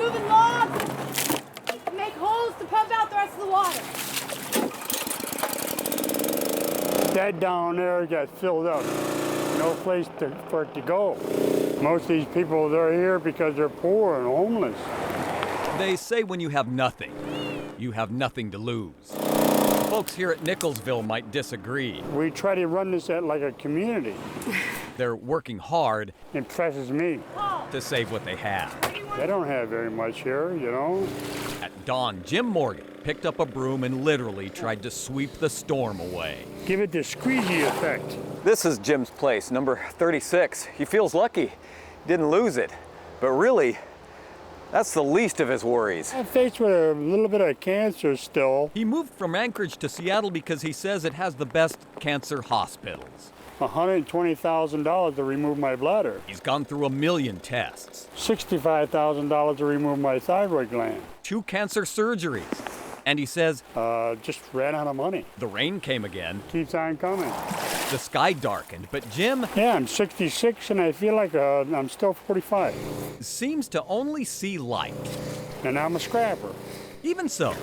moving logs and make holes to pump out the rest of the water. That down there got filled up. No place for it to go. Most of these people, they're here because they're poor and homeless. They say when you have nothing to lose. Folks here at Nicholsville might disagree. We try to run this like a community. They're working hard. Impresses me. To save what they have. They don't have very much here, you know. At dawn, Jim Morgan picked up a broom and literally tried to sweep the storm away. Give it the squeegee effect. This is Jim's place, number 36. He feels lucky. Didn't lose it. But really, that's the least of his worries. I'm faced with a little bit of cancer still. He moved from Anchorage to Seattle because he says it has the best cancer hospitals. $120,000 to remove my bladder. He's gone through 1 million tests. $65,000 to remove my thyroid gland. 2 cancer surgeries. And he says, just ran out of money. The rain came again. Keeps on coming. The sky darkened, but Jim... Yeah, I'm 66 and I feel like I'm still 45. Seems to only see light. And I'm a scrapper. Even so,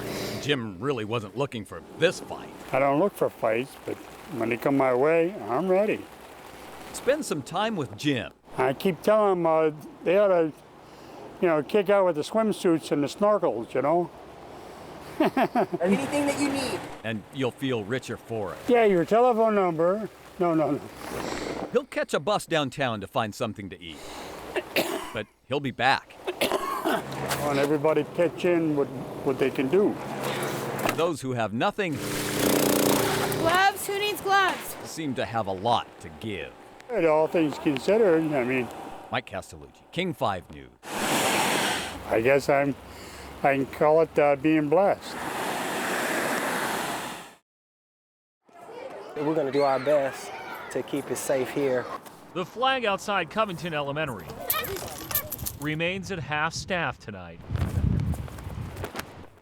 Jim really wasn't looking for this fight. I don't look for fights, but when they come my way, I'm ready. Spend some time with Jim. I keep telling them they ought to, kick out with the swimsuits and the snorkels, you know. Anything that you need. And you'll feel richer for it. Yeah, your telephone number. No. He'll catch a bus downtown to find something to eat. But he'll be back. And everybody pitch in what they can do. Those who have nothing... Gloves? Who needs gloves? ...seem to have a lot to give. And all things considered, Mike Castellucci, King 5 News. I guess I can call it being blessed. We're going to do our best to keep it safe here. The flag outside Covington Elementary remains at half-staff tonight.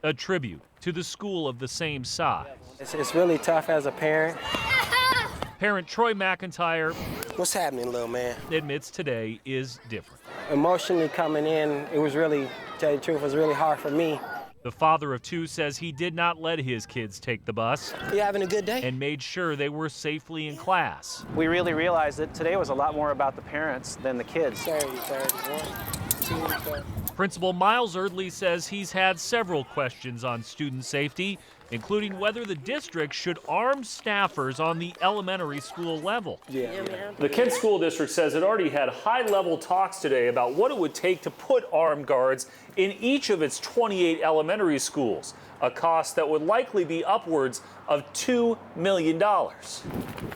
A tribute to the school of the same size. It's really tough as a parent. Parent Troy McIntyre, What's happening, little man? admits today is different. Emotionally coming in, it was really, to tell you the truth, it was really hard for me. The father of 2 says he did not let his kids take the bus You having a good day? and made sure they were safely in class. We really realized that today was a lot more about the parents than the kids. 30, 1, 2, 3. Principal Miles Erdley says he's had several questions on student safety, including whether the district should arm staffers on the elementary school level. Yeah. The Kent School District says it already had high-level talks today about what it would take to put armed guards in each of its 28 elementary schools, a cost that would likely be upwards of $2 million.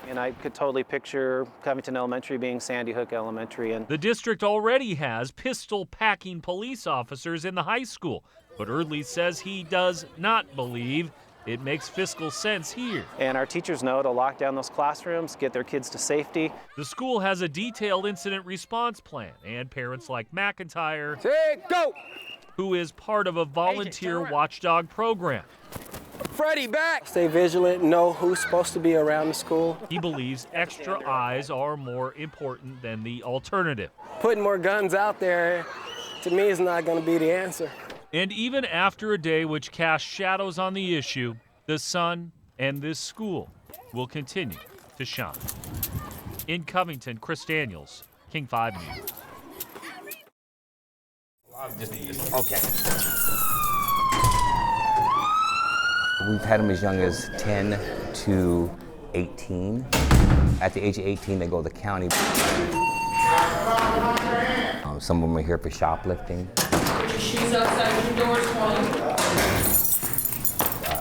And I could totally picture Covington Elementary being Sandy Hook Elementary. And The district already has pistol-packing police officers in the high school, but Erdley says he does not believe it makes fiscal sense here. And our teachers know to lock down those classrooms, get their kids to safety. The school has a detailed incident response plan, and parents like McIntyre, Go! who is part of a volunteer watchdog program. Freddie, back! Stay vigilant, know who's supposed to be around the school. He believes extra eyes are more important than the alternative. Putting more guns out there, to me, is not going to be the answer. And even after a day which casts shadows on the issue, the sun and this school will continue to shine. In Covington, Chris Daniels, King 5 News. Okay. We've had them as young as 10 to 18. At the age of 18, they go to the county. Some of them are here for shoplifting. Put your shoes outside your doors, 20.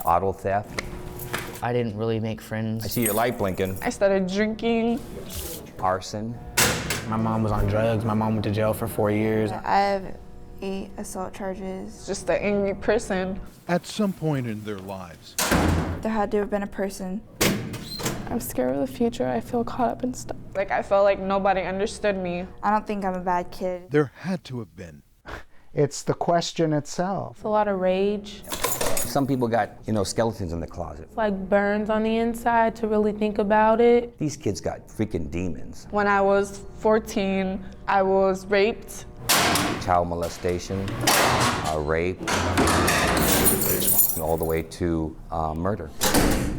Auto theft. I didn't really make friends. I see your light blinking. I started drinking. Arson. My mom was on drugs. My mom went to jail for 4 years. I have 8 assault charges. Just an angry person. At some point in their lives, There had to have been a person. I'm scared of the future. I feel caught up in stuff. Like, I felt like nobody understood me. I don't think I'm a bad kid. there had to have been. It's the question itself. It's a lot of rage. Some people got, skeletons in the closet. It's like burns on the inside to really think about it. These kids got freaking demons. When I was 14, I was raped. child molestation, rape, all the way to murder.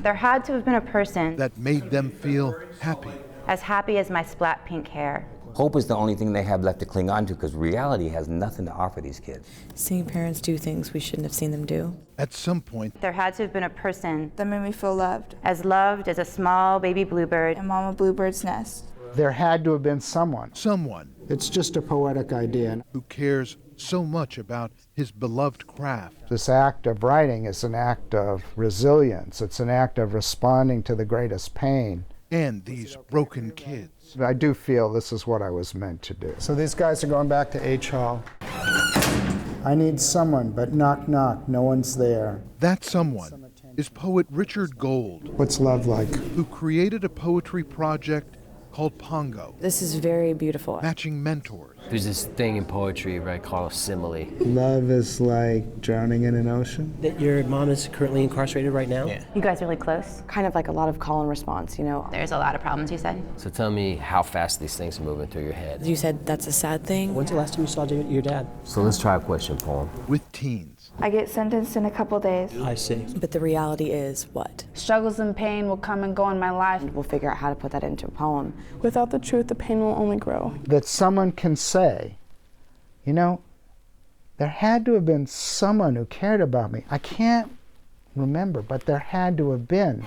There had to have been a person that made them feel happy. as happy as my splat pink hair. Hope is the only thing they have left to cling on to because reality has nothing to offer these kids. Seeing parents do things we shouldn't have seen them do. At some point, There had to have been a person that made me feel loved loved as a small baby bluebird in Mama Bluebird's nest. There had to have been someone. someone It's just a poetic idea. who cares so much about his beloved craft. This act of writing is an act of resilience. It's an act of responding to the greatest pain. And these broken kids. I do feel this is what I was meant to do. So these guys are going back to H Hall. I need someone, but knock, knock, no one's there. That someone is poet Richard Gold. What's love like? Who created a poetry project called Pongo. This is very beautiful. Matching mentors. There's this thing in poetry, right, called a simile. Love is like drowning in an ocean. That your mom is currently incarcerated right now? Yeah. You guys really close? Kind of like a lot of call and response, you know. There's a lot of problems, you said? So tell me how fast these things are moving through your head. You said that's a sad thing. When's the last time you saw your dad? So let's try a question poem. With teens. I get sentenced in a couple days. I see. But the reality is what? Struggles and pain will come and go in my life. We'll figure out how to put that into a poem. Without the truth, the pain will only grow. That someone can say, you know, there had to have been someone who cared about me. I can't remember, but there had to have been.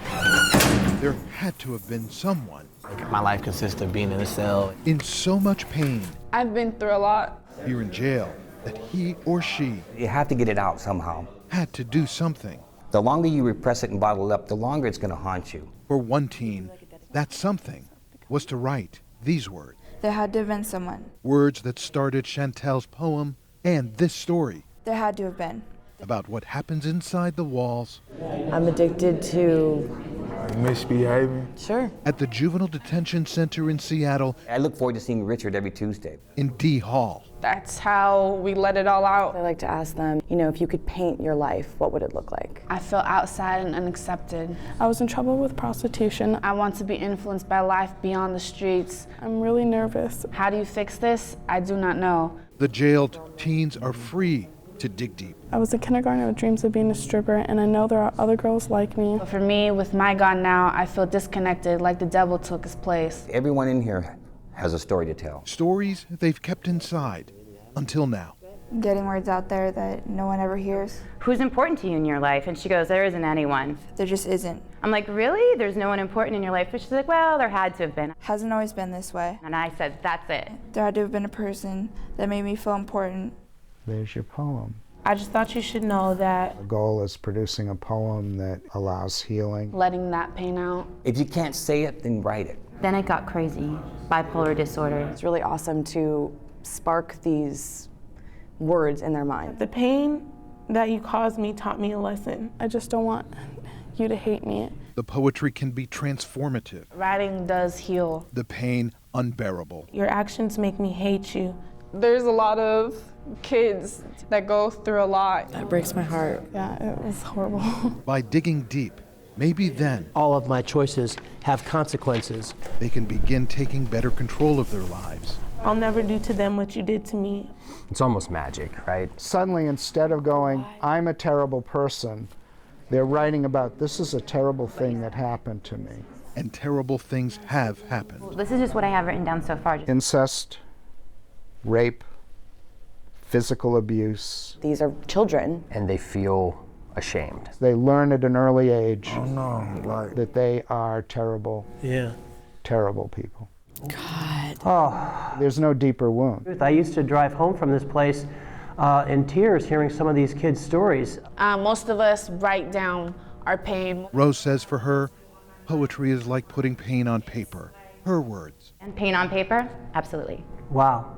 There had to have been someone. My life consists of being in a cell. In so much pain. I've been through a lot. Here in jail. That he or she. You have to get it out somehow. Had to do something. The longer you repress it and bottle it up, the longer it's going to haunt you. For one teen, that something was to write these words. There had to have been someone. Words that started Chantel's poem and this story. There had to have been. About what happens inside the walls. I'm addicted to misbehaving. Sure. At the Juvenile Detention Center in Seattle. I look forward to seeing Richard every Tuesday. In D Hall. That's how we let it all out. I like to ask them, you know, if you could paint your life, what would it look like? I feel outside and unaccepted. I was in trouble with prostitution. I want to be influenced by life beyond the streets. I'm really nervous. How do you fix this? I do not know. The jailed teens are free to dig deep. I was in kindergarten with dreams of being a stripper, and I know there are other girls like me. But for me, with my God now, I feel disconnected, like the devil took his place. Everyone in here has a story to tell. Stories they've kept inside until now. Getting words out there that no one ever hears. Who's important to you in your life? And she goes, there isn't anyone. There just isn't. I'm like, really? There's no one important in your life? But she's like, well, there had to have been. Hasn't always been this way. And I said, that's it. There had to have been a person that made me feel important. There's your poem. I just thought you should know that The goal is producing a poem that allows healing. Letting that pain out. If you can't say it, then write it. Then it got crazy. Bipolar disorder. It's really awesome to spark these words in their mind. the pain that you caused me taught me a lesson. I just don't want you to hate me. The poetry can be transformative. Writing does heal. The pain unbearable. Your actions make me hate you. There's a lot of kids that go through a lot. That breaks my heart. Yeah, it was horrible. By digging deep, maybe then All of my choices have consequences. they can begin taking better control of their lives. I'll never do to them what you did to me. It's almost magic, right? Suddenly, instead of going, I'm a terrible person, they're writing about, this is a terrible thing that happened to me. And terrible things have happened. This is just what I have written down so far. Incest, rape, physical abuse. These are children. And they feel ashamed. They learn at an early age that they are terrible, terrible people. God. Oh, There's no deeper wound. I used to drive home from this place in tears hearing some of these kids' stories. Most of us write down our pain. Rose says for her, poetry is like putting pain on paper. Her words. And pain on paper? Absolutely. Wow.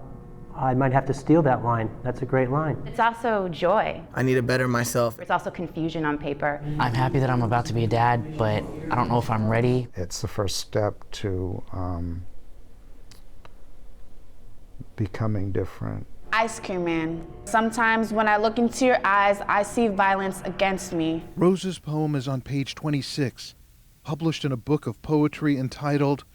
I might have to steal that line. That's a great line. It's also joy. I need to better myself. It's also confusion on paper. I'm happy that I'm about to be a dad, but I don't know if I'm ready. It's the first step to becoming different. Ice Cream Man. Sometimes when I look into your eyes, I see violence against me. Rose's poem is on page 26, published in a book of poetry entitled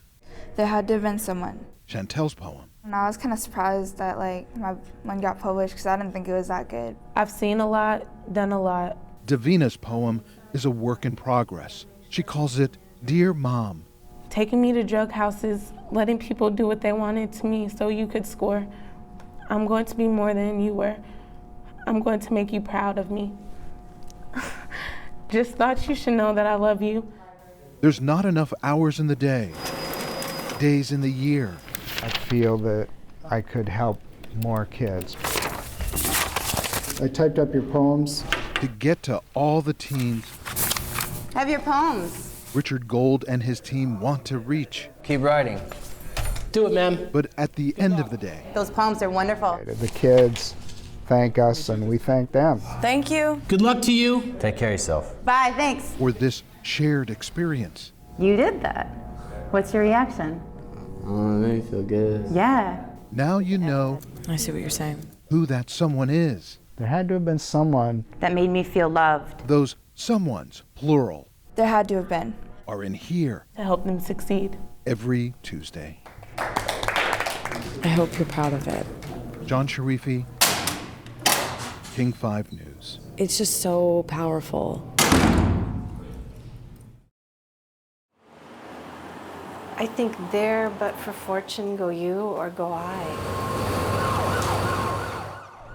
There had to have been someone. Chantel's poem And I was kind of surprised that like my one got published because I didn't think it was that good. I've seen a lot, done a lot. Davina's poem is a work in progress. She calls it Dear Mom. Taking me to drug houses, letting people do what they wanted to me so you could score. I'm going to be more than you were. I'm going to make you proud of me. Just thought you should know that I love you. There's not enough hours in the day, days in the year. I feel that I could help more kids. I typed up your poems. To get to all the teens Have your poems. Richard Gold and his team want to reach. Keep writing. Do it, ma'am. But at the end of the day, Those poems are wonderful. The kids thank us and we thank them. Thank you. Good luck to you. Take care of yourself. Bye, thanks. for this shared experience, You did that. What's your reaction? I feel good. Yeah. now you know I see what you're saying. who that someone is. There had to have been someone. That made me feel loved. Those someones, plural, There had to have been. are in here To help them succeed. every Tuesday. I hope you're proud of it. John Sharifi, King 5 News. It's just so powerful. I think there, but for fortune, go you or go I.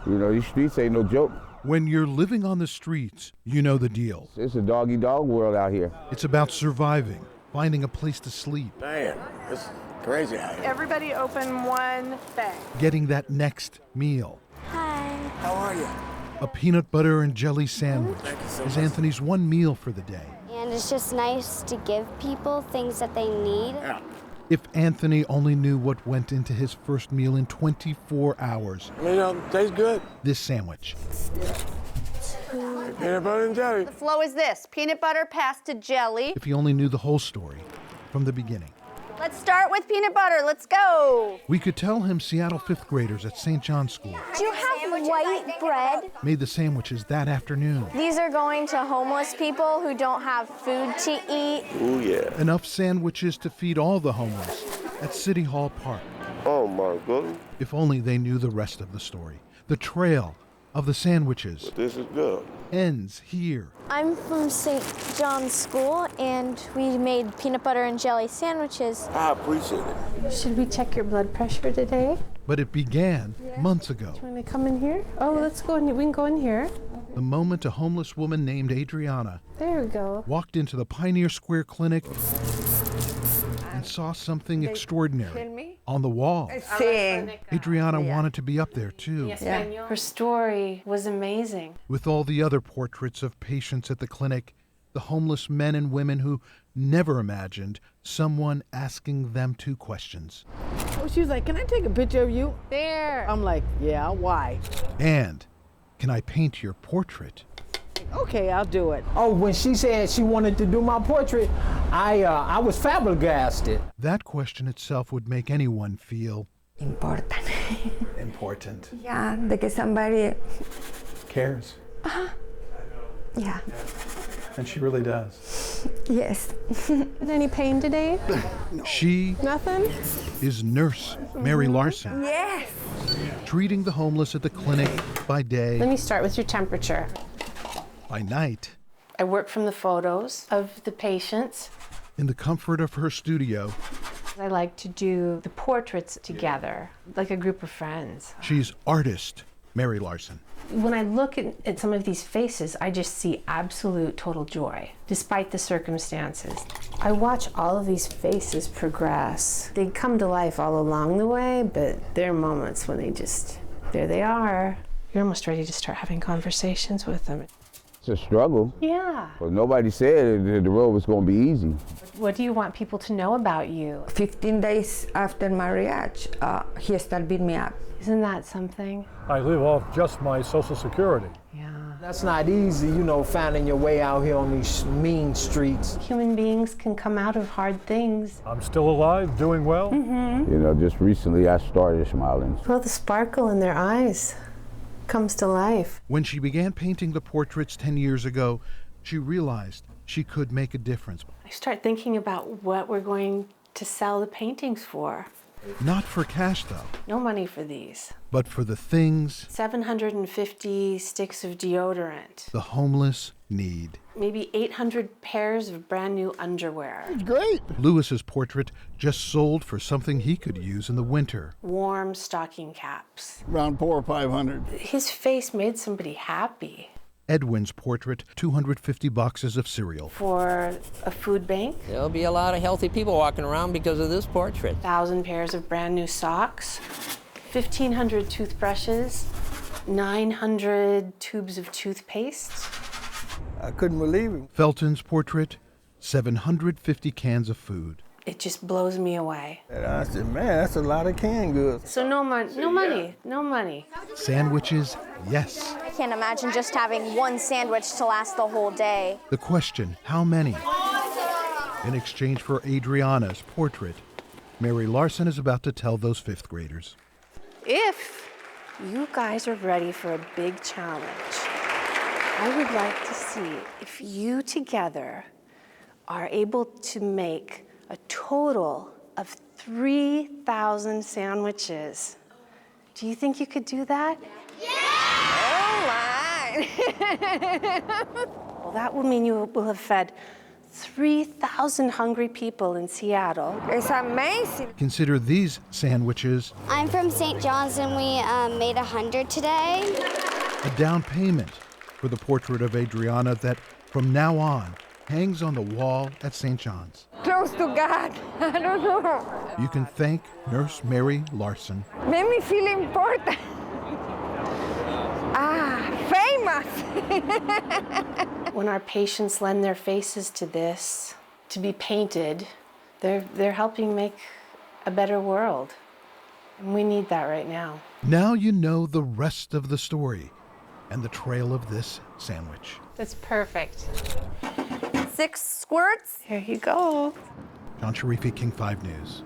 You know, these streets ain't no joke. When you're living on the streets, you know the deal. It's a dog-eat-dog world out here. It's about surviving, finding a place to sleep, Damn, it's crazy out here. Everybody open one thing. getting that next meal. Hi. How are you? A peanut butter and jelly sandwich Thank you so is much. Anthony's one meal for the day. And it's just nice to give people things that they need. If Anthony only knew what went into his first meal in 24 hours, You know, tastes good. this sandwich. Peanut butter and jelly. The flow is this: peanut butter passed to jelly. If he only knew the whole story from the beginning. Let's start with peanut butter. Let's go. We could tell him Seattle fifth graders at St. John's School Do you have white bread? made the sandwiches that afternoon. These are going to homeless people who don't have food to eat. Oh, yeah. Enough sandwiches to feed all the homeless at City Hall Park. Oh, my goodness. If only they knew the rest of the story. The trail of the sandwiches This is good. ends here. I'm from St. John's School, and we made peanut butter and jelly sandwiches. I appreciate it. Should we check your blood pressure today? But it began months ago. Want to come in here? Oh, let's go in. We can go in here. The moment a homeless woman named Adriana There we go. walked into the Pioneer Square Clinic and saw something extraordinary on the wall. Adriana wanted to be up there too, Her story was amazing. with all the other portraits of patients at the clinic, the homeless men and women who never imagined someone asking them two questions. Oh, she was like, "Can I take a picture of you?" There. I'm like, "Yeah, why?" And, can I paint your portrait? Okay, I'll do it. Oh, when she said she wanted to do my portrait, I was flabbergasted. That question itself would make anyone feel Important. important. Yeah, de que somebody. Cares. Yeah. And she really does. Yes. Any pain today? She Nothing? is Nurse Mary Larson, Yes. treating the homeless at the clinic by Let day, me start with your temperature. by night, I work from the photos of the patients. in the comfort of her studio. I like to do the portraits together, like a group of friends. She's artist Mary Larson. When I look at some of these faces, I just see absolute total joy, despite the circumstances. I watch all of these faces progress. They come to life all along the way, but there are moments when there they are. You're almost ready to start having conversations with them. It's a struggle. Yeah. But nobody said that the road was going to be easy. What do you want people to know about you? 15 days after marriage, he started beating me up. Isn't that something? I live off just my Social Security. That's not easy, finding your way out here on these mean streets. Human beings can come out of hard things. I'm still alive, doing well. Mm-hmm. You know, just recently I started smiling. Well, the sparkle in their eyes comes to life. When she began painting the portraits 10 years ago, she realized she could make a difference. I start thinking about what we're going to sell the paintings for. Not for cash, though, No money for these. but for the things 750 sticks of deodorant. the homeless need. Maybe 800 pairs of brand new underwear. Great. Lewis's portrait just sold for something he could use in the winter. Warm stocking caps. Around 400 or 500. His face made somebody happy. Edwin's portrait, 250 boxes of cereal. For a food bank. There'll be a lot of healthy people walking around because of this portrait. 1,000 pairs of brand new socks. 1,500 toothbrushes. 900 tubes of toothpaste. I couldn't believe it. Felton's portrait, 750 cans of food. It just blows me away. And I said, man, that's a lot of canned goods. So no money. Sandwiches, yes. I can't imagine just having one sandwich to last the whole day. The question, how many? In exchange for Adriana's portrait, Mary Larson is about to tell those fifth graders. If you guys are ready for a big challenge, I would like to see if you together are able to make a total of 3,000 sandwiches. Do you think you could do that? Well, that will mean you will have fed 3,000 hungry people in Seattle. It's amazing. Consider these sandwiches I'm from St. John's and we made 100 today. a down payment for the portrait of Adriana that, from now on, hangs on the wall at St. John's. Close to God. I don't know. You can thank Nurse Mary Larson. Made me feel important. Famous. When our patients lend their faces to this, to be painted, they're helping make a better world. And we need that right now. Now you know the rest of the story and the trail of this sandwich. That's perfect. 6 squirts. Here you go. John Sharifi, King 5 News.